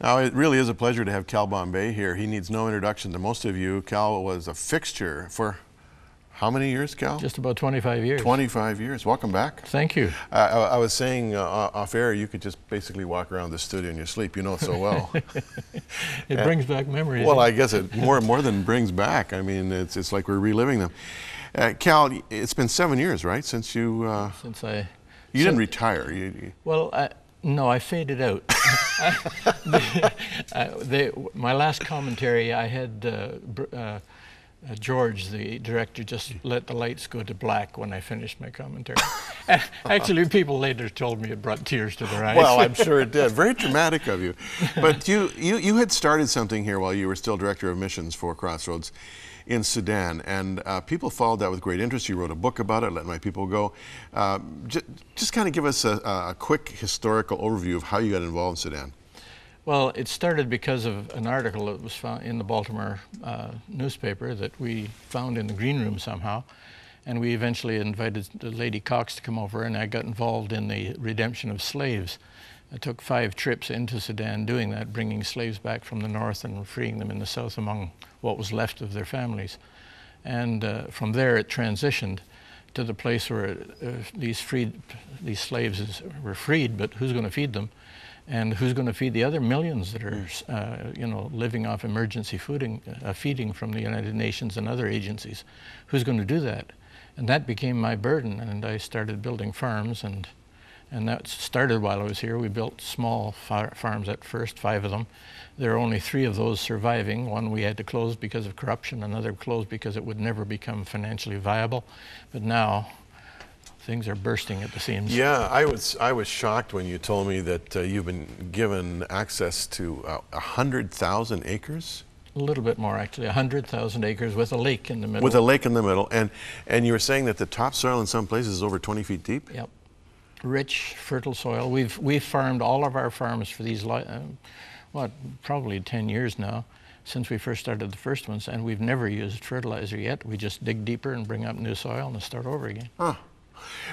Now, it really is a pleasure to have Cal Bombay here. He needs no introduction to most of you. Cal was a fixture for how many years, Cal? Just about 25 years. 25 years. Welcome back. Thank you. I was saying off air, you could just basically walk around the studio in your sleep. You know it so well. It brings back memories. Well, I guess it more than brings back. I mean, it's like we're reliving them. Cal, it's been 7 years, right, since you... You didn't retire. No, I faded out. My last commentary, I had George, the director, just let the lights go to black when I finished my commentary. Actually, people later told me it brought tears to their eyes. Well, I'm sure it did. Very dramatic of you. But you had started something here while you were still director of missions for Crossroads in Sudan, and people followed that with great interest. You wrote a book about it, Let My People Go. Just kind of give us a quick historical overview of how you got involved in Sudan. Well, it started because of an article that was found in the Baltimore newspaper that we found in the green room somehow, and we eventually invited Lady Cox to come over, and I got involved in the redemption of slaves. I took 5 trips into Sudan doing that, bringing slaves back from the north and freeing them in the south among what was left of their families. And from there it transitioned to the place where these slaves were freed, but who's going to feed them? And who's going to feed the other millions that are, living off emergency feeding from the United Nations and other agencies? Who's going to do that? And that became my burden, and I started building farms, and that started while I was here. We built small farms at first, 5 of them. There are only 3 of those surviving. One we had to close because of corruption, another closed because it would never become financially viable. But now, things are bursting at the seams. Yeah, I was shocked when you told me that you've been given access to 100,000 acres. A little bit more, actually, 100,000 acres with a lake in the middle. With a lake in the middle, and you were saying that the topsoil in some places is over 20 feet deep. Yep, rich, fertile soil. We've farmed all of our farms for these, probably 10 years now, since we first started the first ones, and we've never used fertilizer yet. We just dig deeper and bring up new soil and start over again. Huh.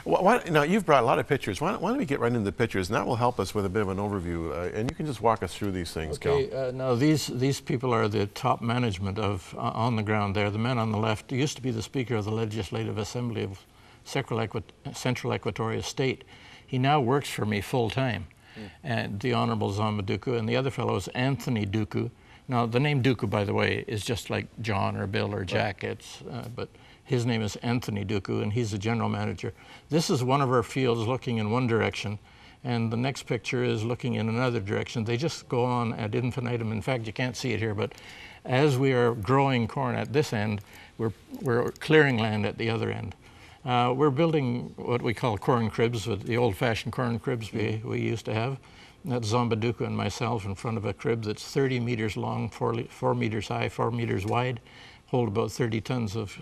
Well, now, you've brought a lot of pictures. Why don't we get right into the pictures, and that will help us with a bit of an overview, and you can just walk us through these things, okay, Cal. Now, these people are the top management of on the ground there. The man on the left used to be the Speaker of the Legislative Assembly of Central Equatoria State. He now works for me full-time, and the Honorable Zamba Duku, and the other fellow is Anthony Duku. Now, the name Duku, by the way, is just like John or Bill or Jack. But his name is Anthony Duku, and he's the general manager. This is one of our fields looking in one direction, and the next picture is looking in another direction. They just go on ad infinitum. In fact, you can't see it here, but as we are growing corn at this end, we're clearing land at the other end. We're building what we call corn cribs, with the old-fashioned corn cribs we used to have. That's Zamba Duku and myself in front of a crib that's 30 meters long, 4 meters high, 4 meters wide, hold about 30 tons of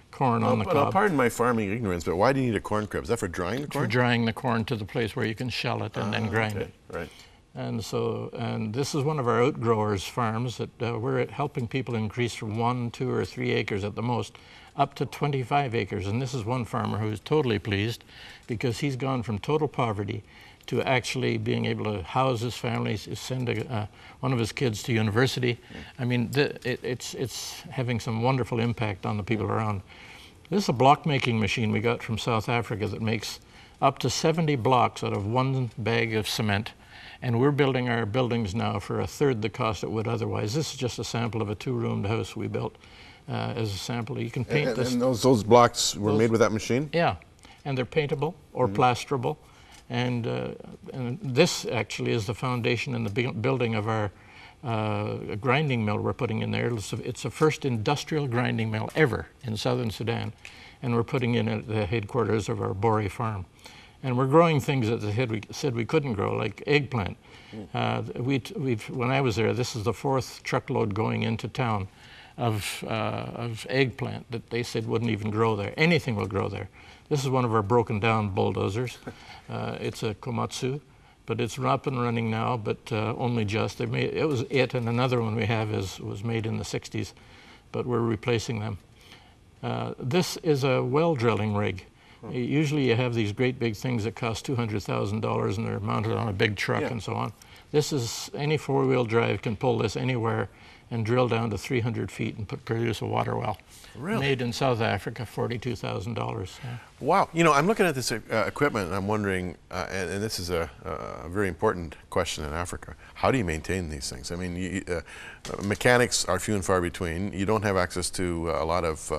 corn on the cob. Pardon my farming ignorance, but why do you need a corn crib? Is that for drying the corn? For drying the corn to the place where you can shell it and then grind it. Right. And this is one of our outgrowers farms that we're helping people increase from 1, 2, or 3 acres at the most up to 25 acres. And this is one farmer who's totally pleased because he's gone from total poverty to actually being able to house his family, send one of his kids to university. I mean, it's having some wonderful impact on the people around. This is a block making machine we got from South Africa that makes up to 70 blocks out of 1 bag of cement. And we're building our buildings now for 1/3 the cost it would otherwise. This is just a sample of a 2-roomed house we built as a sample. You can paint this. And those blocks were made with that machine? Yeah, and they're paintable or plasterable. And this actually is the foundation and the building of our grinding mill we're putting in there. It's the first industrial grinding mill ever in southern Sudan, and we're putting in at the headquarters of our Bori farm. And we're growing things that we said we couldn't grow, like eggplant. When I was there, this is the 4th truckload going into town of eggplant that they said wouldn't even grow there. Anything will grow there. This is one of our broken down bulldozers. It's a Komatsu, but it's up and running now, but only just. It was it, and another one we have was made in the 60s, but we're replacing them. This is a well drilling rig. Usually you have these great big things that cost $200,000 and they're mounted on a big truck and so on. This is, any four-wheel drive can pull this anywhere and drill down to 300 feet and produce a water well. Really? Made in South Africa, $42,000. Yeah. Wow. You know, I'm looking at this equipment and I'm wondering, and this is a very important question in Africa, how do you maintain these things? I mean, mechanics are few and far between. You don't have access to a lot of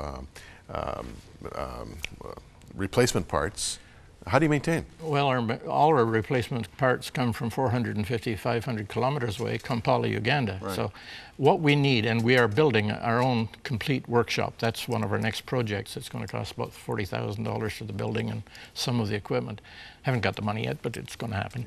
replacement parts. How do you maintain? Well, all our replacement parts come from 450, 500 kilometers away, Kampala, Uganda. Right. So what we need, and we are building our own complete workshop. That's one of our next projects. It's going to cost about $40,000 for the building and some of the equipment. Haven't got the money yet, but it's going to happen.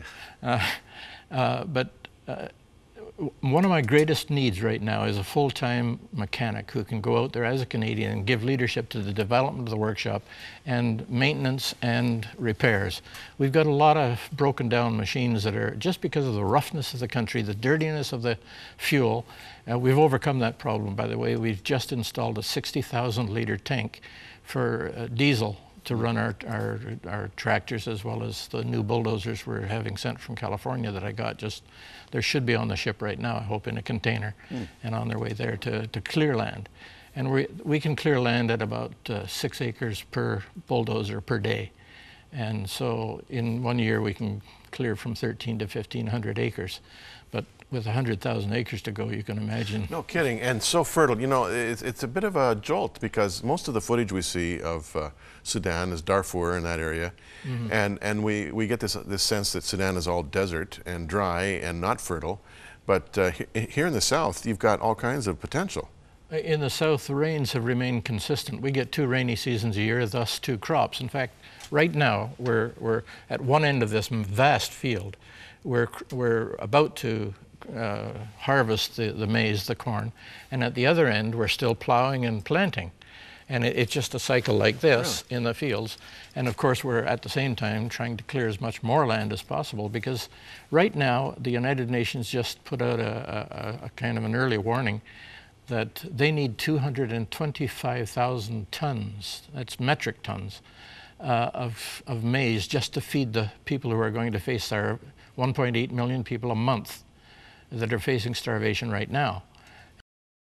One of my greatest needs right now is a full-time mechanic who can go out there as a Canadian and give leadership to the development of the workshop and maintenance and repairs. We've got a lot of broken down machines that are, just because of the roughness of the country, the dirtiness of the fuel, we've overcome that problem, by the way. We've just installed a 60,000 liter tank for diesel to run our tractors, as well as the new bulldozers we're having sent from California that I got just, there should be on the ship right now, I hope, in a container, and on their way there to clear land. And we can clear land at about 6 acres per bulldozer per day. And so in 1 year we can clear from 13 to 1,500 acres. But with 100,000 acres to go, you can imagine. No kidding, and so fertile. You know, it's a bit of a jolt because most of the footage we see of Sudan is Darfur in that area, and we get this sense that Sudan is all desert and dry and not fertile, but here in the south you've got all kinds of potential. In the south, the rains have remained consistent. We get 2 rainy seasons a year, thus 2 crops. In fact, right now we're at one end of this vast field. We're about to harvest the maize, the corn, and at the other end we're still plowing and planting. And it's just a cycle like this in the fields. And of course we're at the same time trying to clear as much more land as possible, because right now the United Nations just put out a kind of an early warning that they need 225,000 tons, that's metric tons, of maize just to feed the people who are going to face our 1.8 million people a month that are facing starvation right now.